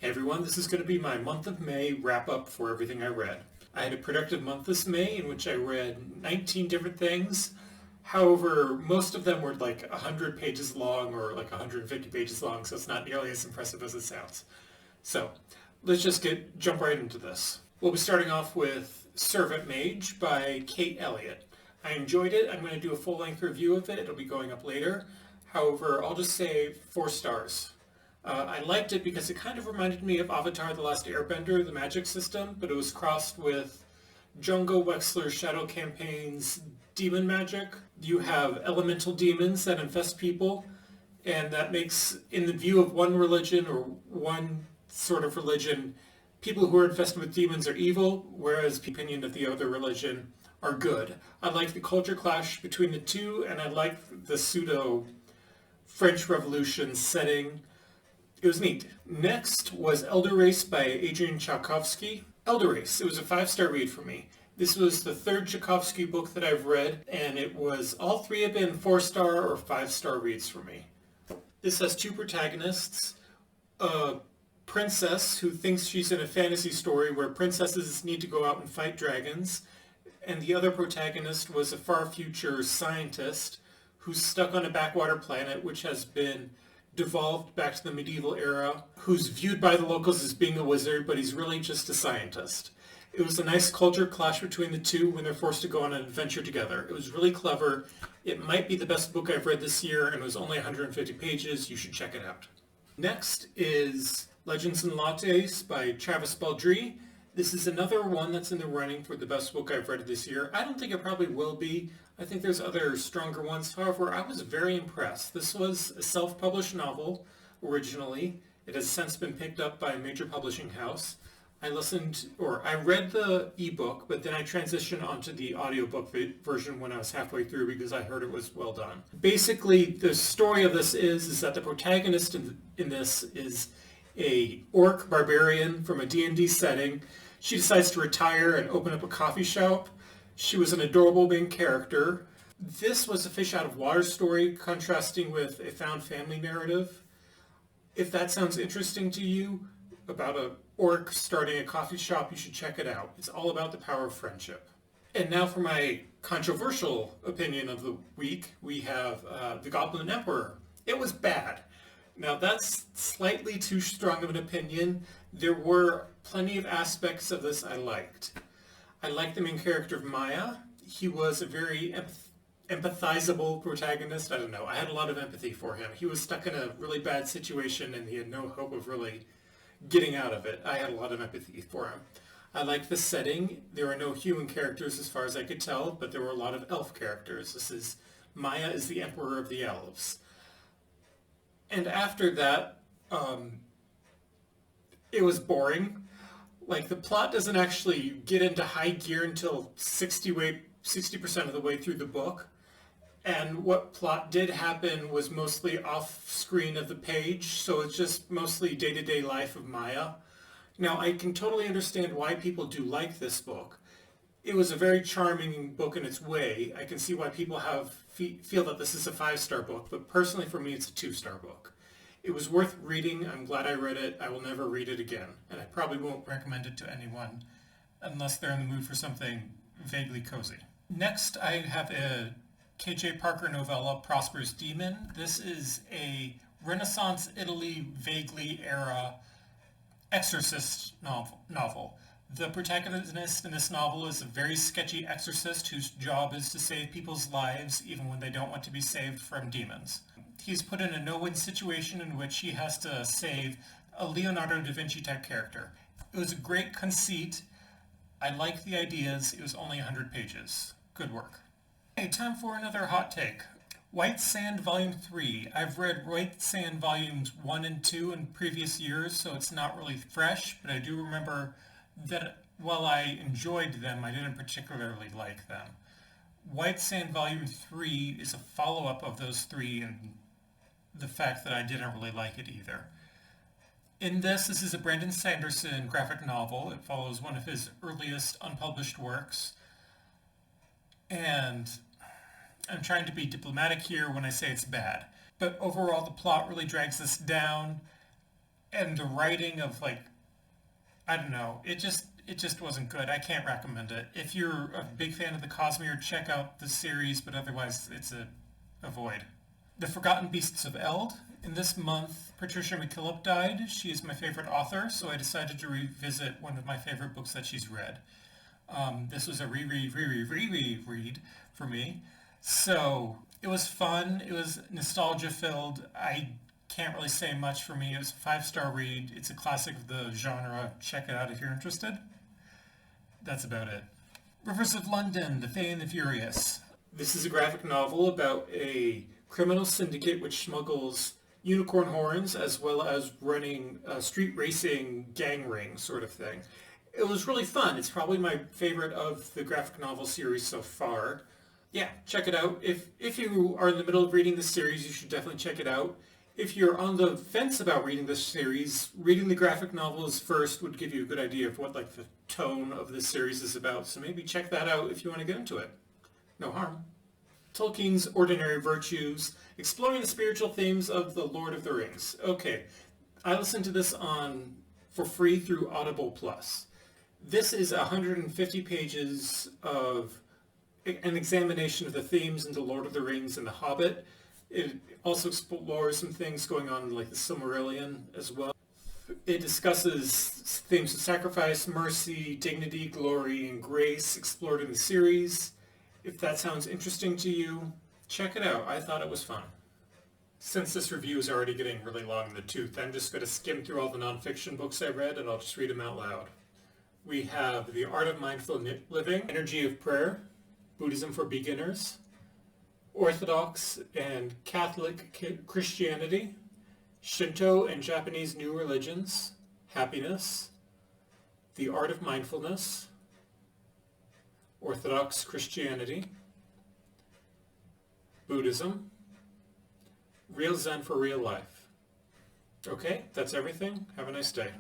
Hey everyone, this is going to be my month of May wrap-up for everything I read. I had a productive month this May in which I read 19 different things. However, most of them were like 100 pages long or like 150 pages long, so it's not nearly as impressive as it sounds. So, let's just jump right into this. We'll be starting off with Servant Mage by Kate Elliott. I enjoyed it. I'm going to do a full-length review of it. It'll be going up later. However, I'll just say 4 stars. I liked it because it kind of reminded me of Avatar: The Last Airbender, the magic system, but it was crossed with Jungo Wexler's Shadow Campaign's demon magic. You have elemental demons that infest people, and that makes, in the view of one religion or one sort of religion, people who are infested with demons are evil, whereas the opinion of the other religion are good. I like the culture clash between the two, and I like the pseudo French Revolution setting. It was neat. Next was Elder Race by Adrian Tchaikovsky. Elder Race, it was a 5-star read for me. This was the 3rd Tchaikovsky book that I've read, and all 3 have been 4-star or 5-star reads for me. This has 2 protagonists, a princess who thinks she's in a fantasy story where princesses need to go out and fight dragons, and the other protagonist was a far future scientist who's stuck on a backwater planet which has been devolved back to the medieval era, who's viewed by the locals as being a wizard, but he's really just a scientist. It was a nice culture clash between the two when they're forced to go on an adventure together. It was really clever. It might be the best book I've read this year, and it was only 150 pages. You should check it out. Next is Legends and Lattes by Travis Baldree. This is another one that's in the running for the best book I've read this year. I don't think it probably will be. I think there's other stronger ones. However, I was very impressed. This was a self-published novel originally. It has since been picked up by a major publishing house. I read the ebook, but then I transitioned onto the audiobook version when I was halfway through because I heard it was well done. Basically, the story of this is that the protagonist in this is a orc barbarian from a D&D setting. She decides to retire and open up a coffee shop. She was an adorable main character. This was a fish out of water story contrasting with a found family narrative. If that sounds interesting to you about a orc starting a coffee shop, you should check it out. It's all about the power of friendship. And now for my controversial opinion of the week, we have The Goblin Emperor. It was bad. Now that's slightly too strong of an opinion. There were plenty of aspects of this I liked. I liked the main character of Maya. He was a very empathizable protagonist. I don't know. I had a lot of empathy for him. He was stuck in a really bad situation and he had no hope of really getting out of it. I had a lot of empathy for him. I liked the setting. There were no human characters as far as I could tell, but there were a lot of elf characters. Maya is the emperor of the elves. And after that, it was boring. Like, the plot doesn't actually get into high gear until 60% of the way through the book. And what plot did happen was mostly off-screen of the page, so it's just mostly day-to-day life of Maya. Now, I can totally understand why people do like this book. It was a very charming book in its way. I can see why people feel that this is a 5-star book, but personally for me it's a 2-star book. It was worth reading. I'm glad I read it. I will never read it again. And I probably won't recommend it to anyone unless they're in the mood for something vaguely cozy. Next, I have a K.J. Parker novella, Prosperous Demon. This is a Renaissance Italy vaguely era exorcist novel. The protagonist in this novel is a very sketchy exorcist whose job is to save people's lives even when they don't want to be saved from demons. He's put in a no-win situation in which he has to save a Leonardo da Vinci type character. It was a great conceit. I liked the ideas. It was only 100 pages. Good work. Okay, time for another hot take. White Sand Volume 3. I've read White Sand Volumes 1 and 2 in previous years, so it's not really fresh, but I do remember that while I enjoyed them, I didn't particularly like them. White Sand Volume 3 is a follow-up of those 3, and the fact that I didn't really like it either. In this is a Brandon Sanderson graphic novel. It follows one of his earliest unpublished works. And I'm trying to be diplomatic here when I say it's bad. But overall, the plot really drags this down. and the writing of like, I don't know, it just wasn't good. I can't recommend it. If you're a big fan of the Cosmere, check out the series, but otherwise it's a avoid. The Forgotten Beasts of Eld. In this month, Patricia McKillop died. She is my favorite author, so I decided to revisit one of my favorite books that she's read. This was a reread for me. So it was fun. It was nostalgia filled. I can't really say much for me. It was a 5-star read. It's a classic of the genre. Check it out if you're interested. That's about it. Rivers of London, The Fae and the Furious. This is a graphic novel about a criminal syndicate which smuggles unicorn horns as well as running a street racing gang ring sort of thing. It was really fun. It's probably my favorite of the graphic novel series so far. Yeah, check it out. If you are in the middle of reading the series, you should definitely check it out. If you're on the fence about reading this series, reading the graphic novels first would give you a good idea of what like the tone of this series is about. So maybe check that out if you want to get into it. No harm. Tolkien's Ordinary Virtues, exploring the spiritual themes of the Lord of the Rings. Okay, I listened to this for free through Audible Plus. This is 150 pages of an examination of the themes in The Lord of the Rings and The Hobbit. It also explores some things going on in like the Silmarillion as well. It discusses themes of sacrifice, mercy, dignity, glory, and grace explored in the series. If that sounds interesting to you, check it out. I thought it was fun. Since this review is already getting really long in the tooth, I'm just going to skim through all the nonfiction books I read and I'll just read them out loud. We have The Art of Mindful Living, Energy of Prayer, Buddhism for Beginners, Orthodox and Catholic Christianity, Shinto and Japanese New Religions, Happiness, The Art of Mindfulness, Orthodox Christianity, Buddhism, Real Zen for Real Life. Okay, that's everything. Have a nice day.